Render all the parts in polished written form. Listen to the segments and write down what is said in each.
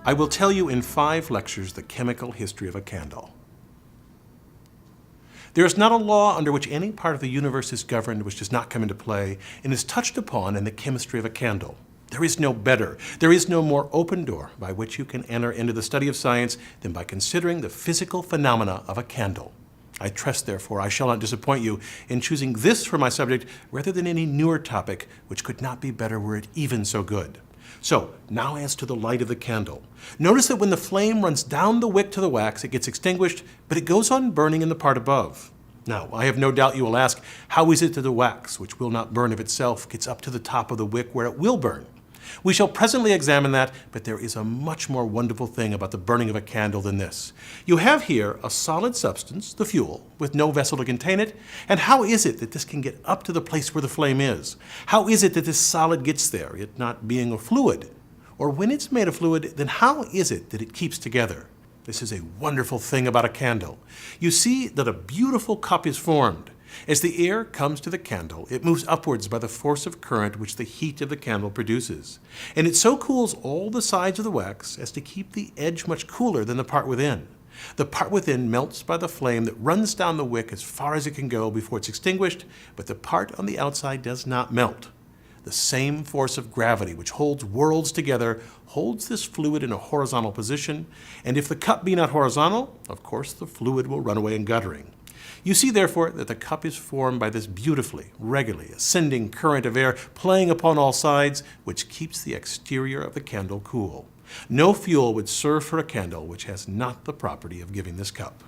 I will tell you in 5 lectures the chemical history of a candle. There is not a law under which any part of the universe is governed which does not come into play and is touched upon in the chemistry of a candle. There is no better, there is no more open door by which you can enter into the study of science than by considering the physical phenomena of a candle. I trust, therefore, I shall not disappoint you in choosing this for my subject rather than any newer topic which could not be better were it even so good. So, now as to the light of the candle. Notice that when the flame runs down the wick to the wax, it gets extinguished, but it goes on burning in the part above. Now, I have no doubt you will ask, how is it that the wax, which will not burn of itself, gets up to the top of the wick where it will burn? We shall presently examine that, but there is a much more wonderful thing about the burning of a candle than this. You have here a solid substance, the fuel, with no vessel to contain it, and how is it that this can get up to the place where the flame is? How is it that this solid gets there, it not being a fluid? Or when it's made a fluid, then how is it that it keeps together? This is a wonderful thing about a candle. You see that a beautiful cup is formed. As the air comes to the candle, it moves upwards by the force of current which the heat of the candle produces. And it so cools all the sides of the wax as to keep the edge much cooler than the part within. The part within melts by the flame that runs down the wick as far as it can go before it's extinguished, but the part on the outside does not melt. The same force of gravity which holds worlds together holds this fluid in a horizontal position, and if the cup be not horizontal, of course the fluid will run away in guttering. You see, therefore, that the cup is formed by this beautifully, regularly ascending current of air playing upon all sides, which keeps the exterior of the candle cool. No fuel would serve for a candle which has not the property of giving this cup.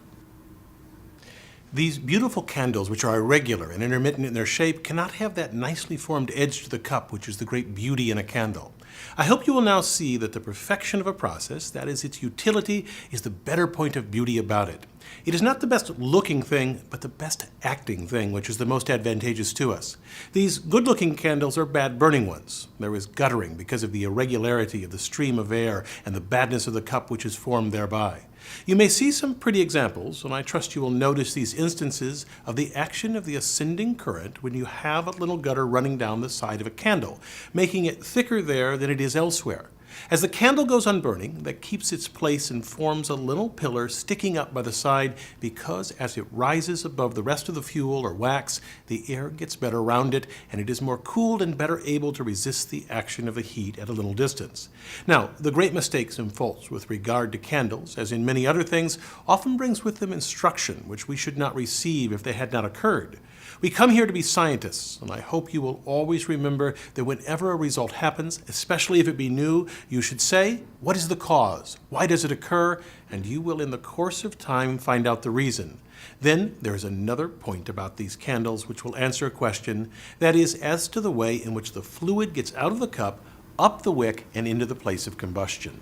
These beautiful candles, which are irregular and intermittent in their shape, cannot have that nicely formed edge to the cup, which is the great beauty in a candle. I hope you will now see that the perfection of a process, that is its utility, is the better point of beauty about it. It is not the best looking thing, but the best acting thing, which is the most advantageous to us. These good looking candles are bad burning ones. There is guttering because of the irregularity of the stream of air and the badness of the cup which is formed thereby. You may see some pretty examples, and I trust you will notice these instances of the action of the ascending current when you have a little gutter running down the side of a candle, making it thicker there than it is elsewhere. As the candle goes on burning, that keeps its place and forms a little pillar sticking up by the side because as it rises above the rest of the fuel or wax, the air gets better around it and it is more cooled and better able to resist the action of the heat at a little distance. Now, the great mistakes and faults with regard to candles, as in many other things, often brings with them instruction which we should not receive if they had not occurred. We come here to be scientists, and I hope you will always remember that whenever a result happens, especially if it be new, you should say, what is the cause? Why does it occur? And you will in the course of time find out the reason. Then there is another point about these candles which will answer a question, that is as to the way in which the fluid gets out of the cup, up the wick, and into the place of combustion.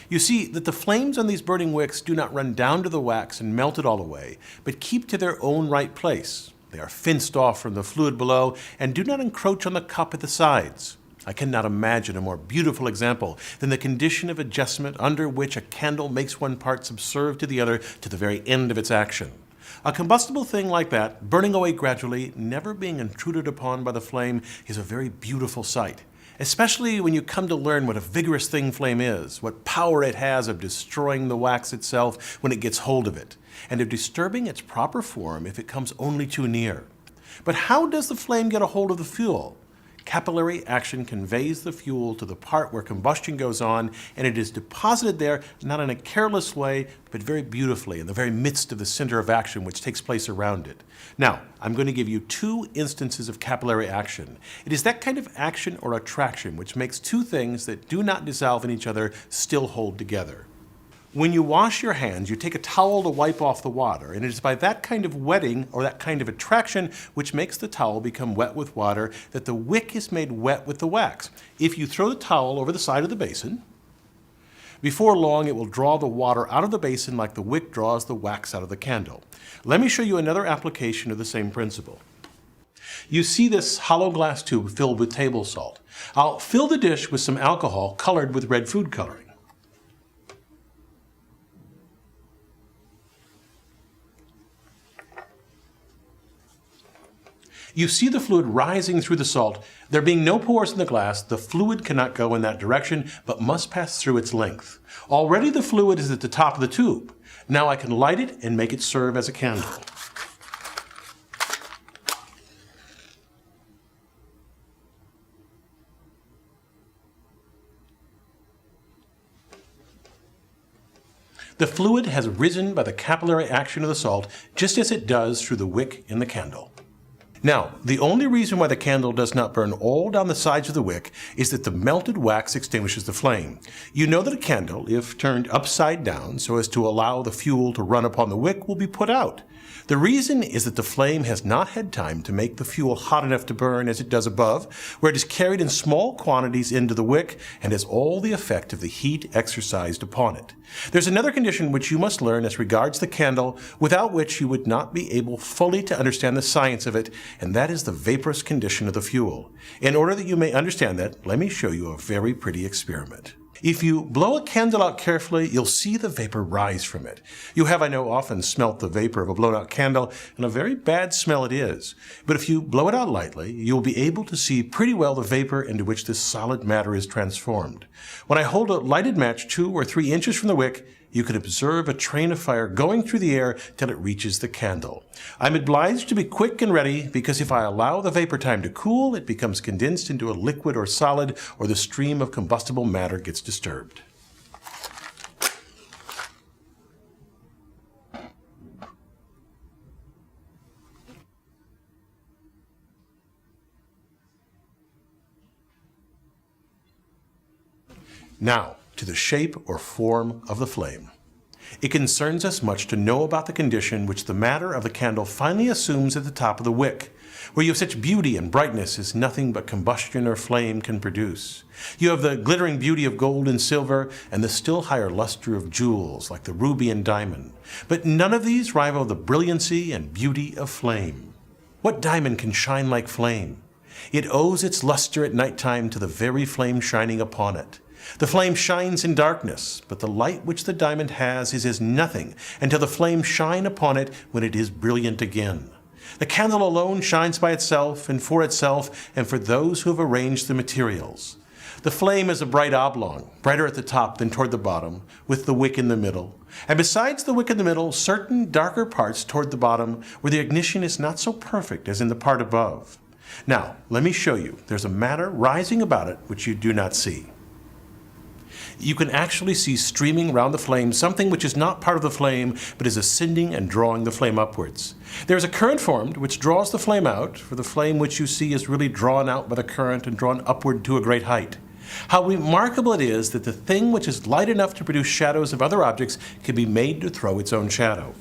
You see that the flames on these burning wicks do not run down to the wax and melt it all away, but keep to their own right place. They are fenced off from the fluid below and do not encroach on the cup at the sides. I cannot imagine a more beautiful example than the condition of adjustment under which a candle makes one part subserve to the other to the very end of its action. A combustible thing like that, burning away gradually, never being intruded upon by the flame, is a very beautiful sight. Especially when you come to learn what a vigorous thing flame is, what power it has of destroying the wax itself when it gets hold of it, and of disturbing its proper form if it comes only too near. But how does the flame get a hold of the fuel? Capillary action conveys the fuel to the part where combustion goes on, and it is deposited there not in a careless way, but very beautifully in the very midst of the center of action which takes place around it. Now, I'm going to give you 2 instances of capillary action. It is that kind of action or attraction which makes 2 things that do not dissolve in each other still hold together. When you wash your hands, you take a towel to wipe off the water, and it is by that kind of wetting or that kind of attraction which makes the towel become wet with water that the wick is made wet with the wax. If you throw the towel over the side of the basin, before long it will draw the water out of the basin like the wick draws the wax out of the candle. Let me show you another application of the same principle. You see this hollow glass tube filled with table salt. I'll fill the dish with some alcohol colored with red food coloring. You see the fluid rising through the salt. There being no pores in the glass, the fluid cannot go in that direction, but must pass through its length. Already the fluid is at the top of the tube. Now I can light it and make it serve as a candle. The fluid has risen by the capillary action of the salt, just as it does through the wick in the candle. Now, the only reason why the candle does not burn all down the sides of the wick is that the melted wax extinguishes the flame. You know that a candle, if turned upside down so as to allow the fuel to run upon the wick, will be put out. The reason is that the flame has not had time to make the fuel hot enough to burn as it does above, where it is carried in small quantities into the wick and has all the effect of the heat exercised upon it. There's another condition which you must learn as regards the candle, without which you would not be able fully to understand the science of it, and that is the vaporous condition of the fuel. In order that you may understand that, let me show you a very pretty experiment. If you blow a candle out carefully, you'll see the vapor rise from it. You have, I know, often smelt the vapor of a blown out candle, and a very bad smell it is. But if you blow it out lightly, you'll be able to see pretty well the vapor into which this solid matter is transformed. When I hold a lighted match 2 or 3 inches from the wick, you can observe a train of fire going through the air till it reaches the candle. I'm obliged to be quick and ready because if I allow the vapor time to cool, it becomes condensed into a liquid or solid, or the stream of combustible matter gets disturbed. Now, to the shape or form of the flame. It concerns us much to know about the condition which the matter of the candle finally assumes at the top of the wick, where you have such beauty and brightness as nothing but combustion or flame can produce. You have the glittering beauty of gold and silver, and the still higher luster of jewels like the ruby and diamond. But none of these rival the brilliancy and beauty of flame. What diamond can shine like flame? It owes its luster at night time to the very flame shining upon it. The flame shines in darkness, but the light which the diamond has is as nothing until the flame shine upon it when it is brilliant again. The candle alone shines by itself and for those who have arranged the materials. The flame is a bright oblong, brighter at the top than toward the bottom, with the wick in the middle. And besides the wick in the middle, certain darker parts toward the bottom where the ignition is not so perfect as in the part above. Now, let me show you. There's a matter rising about it which you do not see. You can actually see streaming round the flame something which is not part of the flame, but is ascending and drawing the flame upwards. There is a current formed which draws the flame out, for the flame which you see is really drawn out by the current and drawn upward to a great height. How remarkable it is that the thing which is light enough to produce shadows of other objects can be made to throw its own shadow.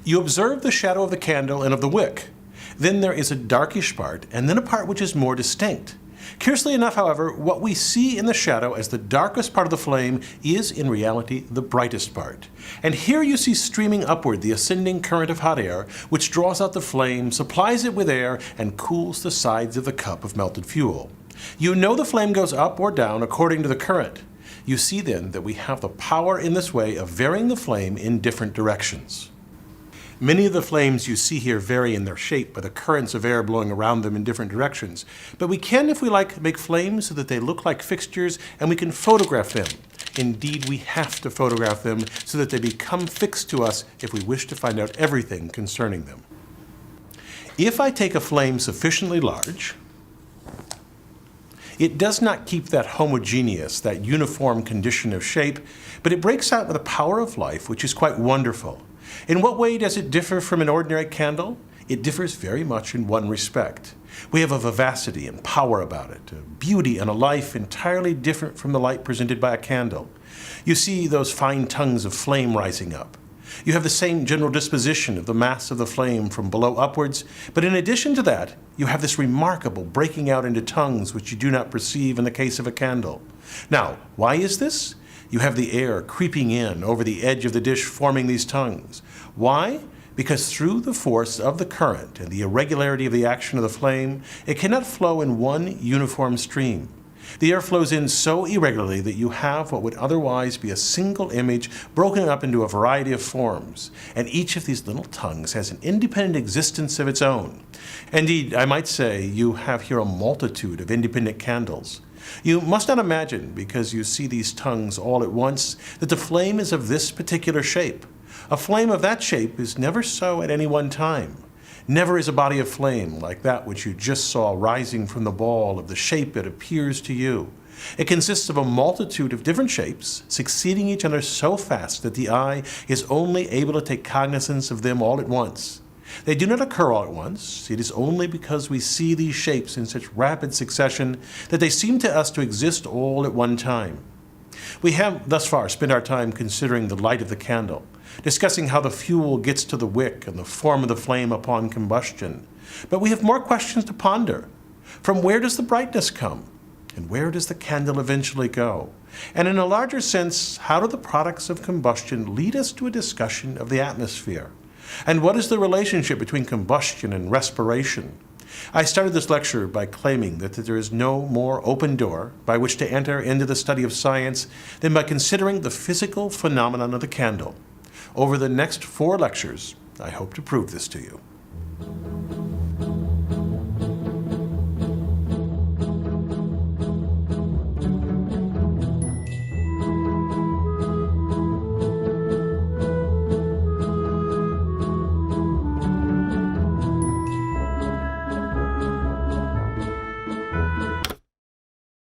You observe the shadow of the candle and of the wick. Then there is a darkish part, and then a part which is more distinct. Curiously enough, however, what we see in the shadow as the darkest part of the flame is in reality the brightest part. And here you see streaming upward the ascending current of hot air, which draws out the flame, supplies it with air, and cools the sides of the cup of melted fuel. You know the flame goes up or down according to the current. You see then that we have the power in this way of varying the flame in different directions. Many of the flames you see here vary in their shape by the currents of air blowing around them in different directions. But we can, if we like, make flames so that they look like fixtures, and we can photograph them. Indeed, we have to photograph them so that they become fixed to us if we wish to find out everything concerning them. If I take a flame sufficiently large, it does not keep that homogeneous, that uniform condition of shape, but it breaks out with a power of life which is quite wonderful. In what way does it differ from an ordinary candle? It differs very much in one respect. We have a vivacity and power about it, a beauty and a life entirely different from the light presented by a candle. You see those fine tongues of flame rising up. You have the same general disposition of the mass of the flame from below upwards, but in addition to that, you have this remarkable breaking out into tongues which you do not perceive in the case of a candle. Now, why is this? You have the air creeping in over the edge of the dish forming these tongues. Why? Because through the force of the current and the irregularity of the action of the flame, it cannot flow in one uniform stream. The air flows in so irregularly that you have what would otherwise be a single image broken up into a variety of forms, and each of these little tongues has an independent existence of its own. Indeed, I might say you have here a multitude of independent candles. You must not imagine, because you see these tongues all at once, that the flame is of this particular shape. A flame of that shape is never so at any one time. Never is a body of flame like that which you just saw rising from the ball of the shape it appears to you. It consists of a multitude of different shapes, succeeding each other so fast that the eye is only able to take cognizance of them all at once. They do not occur all at once. It is only because we see these shapes in such rapid succession that they seem to us to exist all at one time. We have thus far spent our time considering the light of the candle, discussing how the fuel gets to the wick and the form of the flame upon combustion. But we have more questions to ponder. From where does the brightness come? And where does the candle eventually go? And in a larger sense, how do the products of combustion lead us to a discussion of the atmosphere? And what is the relationship between combustion and respiration? I started this lecture by claiming that there is no more open door by which to enter into the study of science than by considering the physical phenomenon of the candle. Over the next 4 lectures, I hope to prove this to you.